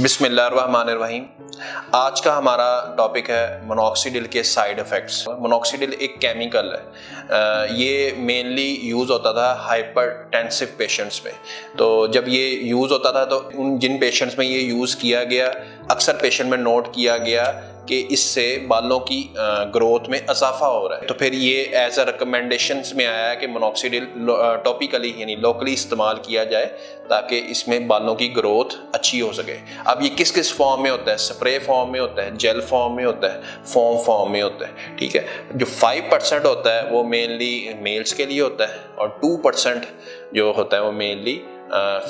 बिस्मिल्लाहिर्रहमानिर्रहीम। आज का हमारा टॉपिक है मोनोक्सिडिल के साइड इफ़ेक्ट्स। मोनोक्सिडिल एक केमिकल है, ये मेनली यूज़ होता था हाइपरटेंसिव पेशेंट्स में। तो जब ये यूज़ होता था तो जिन पेशेंट्स में ये यूज़ किया गया, अक्सर पेशेंट में नोट किया गया कि इससे बालों की ग्रोथ में इजाफा हो रहा है। तो फिर ये एज अ रिकमेंडेशंस में आया कि मोनोक्सिडिल टॉपिकली यानी लोकली इस्तेमाल किया जाए ताकि इसमें बालों की ग्रोथ अच्छी हो सके। अब ये किस किस फॉर्म में होता है? स्प्रे फॉर्म में होता है, जेल फॉर्म में होता है, फोम फॉर्म में होता है। ठीक है, जो 5% होता है वो मेनली मेल्स के लिए होता है और 2% जो होता है वो मेनली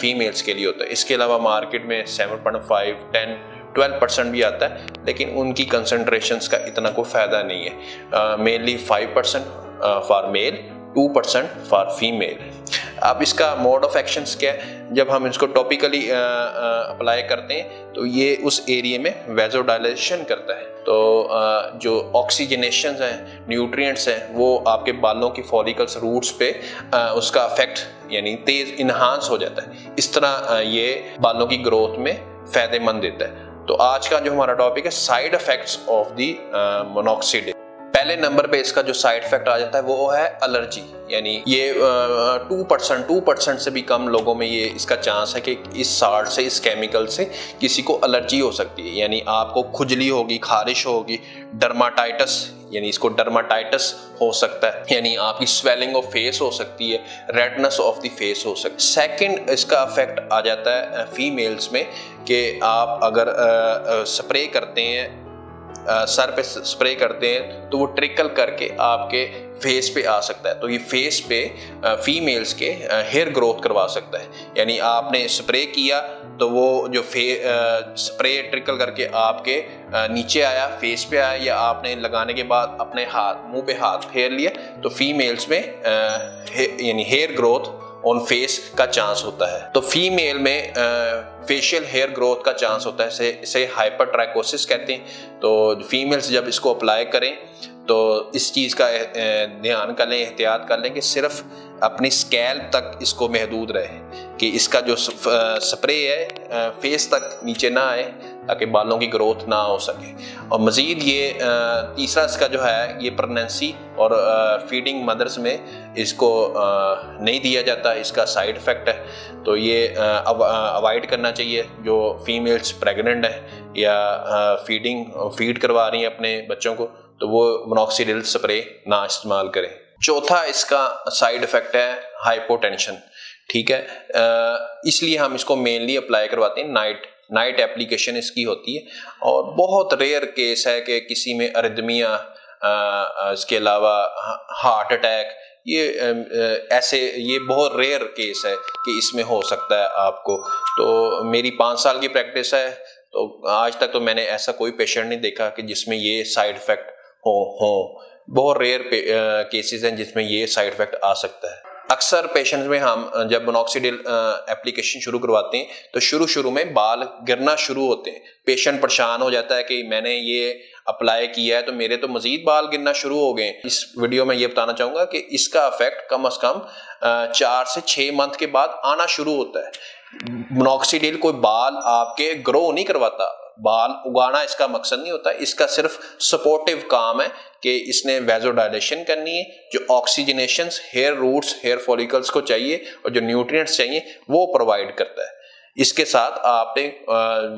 फीमेल्स के लिए होता है। इसके अलावा मार्केट में 7.5, 10, 12% भी आता है, लेकिन उनकी कंसंट्रेशंस का इतना कोई फ़ायदा नहीं है। Mainly 5% for male, 2% for female. अब इसका मोड ऑफ एक्शंस क्या है? जब हम इसको टॉपिकली अप्लाई करते हैं तो ये उस एरिया में वेजोडाइलेशन करता है। तो जो ऑक्सीजनेशन है, न्यूट्रिएंट्स हैं, वो आपके बालों की फॉलिकल्स, रूट्स पे उसका इफेक्ट यानी तेज इन्हांस हो जाता है। इस तरह ये बालों की ग्रोथ में फ़ायदेमंद देता है। तो आज का जो हमारा टॉपिक है साइड इफेक्ट्स ऑफ दी मोनोक्सिडिल। पहले नंबर पे इसका जो साइड इफेक्ट आ जाता है वो है एलर्जी। यानी ये 2% से भी कम लोगों में ये इसका चांस है कि इस साल्ट से, इस केमिकल से किसी को एलर्जी हो सकती है। यानी आपको खुजली होगी, खारिश होगी, डर्माटाइटिस यानी इसको डर्माटाइटिस हो सकता है, यानी आपकी स्वेलिंग ऑफ फेस हो सकती है, रेडनेस ऑफ द फेस हो सकती है। सेकंड इसका इफेक्ट आ जाता है फीमेल्स में कि आप अगर स्प्रे करते हैं, सर पे स्प्रे करते हैं तो वो ट्रिकल करके आपके फेस पे आ सकता है। तो ये फेस पे फीमेल्स के हेयर ग्रोथ करवा सकता है। यानी आपने स्प्रे किया तो वो जो स्प्रे ट्रिकल करके आपके नीचे आया, फेस पे आया, या आपने लगाने के बाद अपने मुंह पे हाथ फेर लिया, तो फीमेल्स में यानी हेयर ग्रोथ ऑन फेस का चांस होता है। तो फीमेल में फेशियल हेयर ग्रोथ का चांस होता है, इसे हाइपरट्राइकोसिस कहते हैं। तो फीमेल्स जब इसको अप्लाई करें तो इस चीज़ का ध्यान कर लें, एहतियात कर लें कि सिर्फ अपनी स्कैल्प तक इसको महदूद रहे, कि इसका जो स्प्रे है फेस तक नीचे ना आए ताकि बालों की ग्रोथ ना हो सके। और मज़ीद ये तीसरा इसका जो है ये प्रेगनेंसी और फीडिंग मदर्स में इसको नहीं दिया जाता, इसका साइड इफ़ेक्ट है। तो ये अवॉइड करना चाहिए जो फीमेल्स प्रेग्नेंट है या फीड करवा रही हैं अपने बच्चों को, तो वो मोनोक्सिडिल स्प्रे ना इस्तेमाल करें। चौथा इसका साइड इफ़ेक्ट है हाइपोटेंशन। ठीक है, इसलिए हम इसको मेनली अप्लाई करवाते हैं नाइट एप्लीकेशन इसकी होती है। और बहुत रेयर केस है कि किसी में अरिदमिया, इसके अलावा हार्ट अटैक, ये बहुत रेयर केस है कि इसमें हो सकता है आपको। तो मेरी 5 साल की प्रैक्टिस है, तो आज तक तो मैंने ऐसा कोई पेशेंट नहीं देखा कि जिसमें ये साइड इफेक्ट हो। बहुत रेयर केसेस हैं जिसमें ये साइड इफेक्ट आ सकता है। अक्सर पेशेंट्स में हम जब मोनोक्सिडिल एप्लीकेशन शुरू करवाते हैं तो शुरू में बाल गिरना शुरू होते हैं। पेशेंट परेशान हो जाता है कि मैंने ये अप्लाई किया है तो मेरे तो मजीद बाल गिरना शुरू हो गए। इस वीडियो में ये बताना चाहूँगा कि इसका इफेक्ट कम से कम 4 से 6 मंथ के बाद आना शुरू होता है। मोनोक्सिडिल कोई बाल आपके ग्रो नहीं करवाता, बाल उगाना इसका मकसद नहीं होता। इसका सिर्फ सपोर्टिव काम है कि इसने वेजोडाइलेशन करनी है, जो oxygenation hair roots, hair follicles को चाहिए और जो न्यूट्रिएंट्स चाहिए वो प्रोवाइड करता है। इसके साथ आपने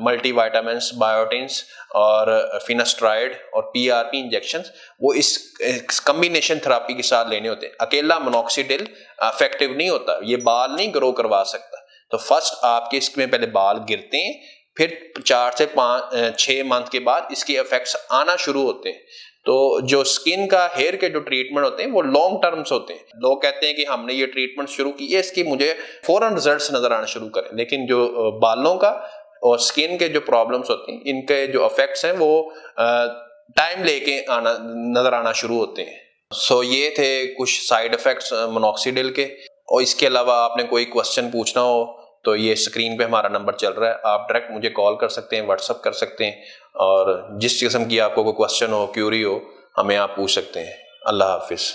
मल्टीविटामिन्स, बायोटिन्स और फिनास्ट्राइड और पीआरपी इंजेक्शंस वो इस कम्बिनेशन थेरेपी के साथ लेने होते हैं। अकेला मोनोक्सिडिल इफेक्टिव नहीं होता, ये बाल नहीं ग्रो करवा सकता। तो फर्स्ट आपके इसमें पहले बाल गिरते हैं, फिर 4 से 6 मंथ के बाद इसके इफेक्ट्स आना शुरू होते हैं। तो जो स्किन का, हेयर के जो ट्रीटमेंट होते हैं वो लॉन्ग टर्म्स होते हैं। लोग कहते हैं कि हमने ये ट्रीटमेंट शुरू की है, इसकी मुझे फौरन रिजल्ट्स नजर आना शुरू करें, लेकिन जो बालों का और स्किन के जो प्रॉब्लम्स होती हैं, इनके जो इफेक्ट्स हैं वो टाइम लेके नजर आना शुरू होते हैं। सो ये थे कुछ साइड इफेक्ट्स मोनोक्सिडिल के। और इसके अलावा आपने कोई क्वेश्चन पूछना हो तो ये स्क्रीन पे हमारा नंबर चल रहा है, आप डायरेक्ट मुझे कॉल कर सकते हैं, व्हाट्सअप कर सकते हैं, और जिस किस्म की आपको कोई क्वेश्चन हो, क्यूरी हो, हमें आप पूछ सकते हैं। अल्लाह हाफिज़।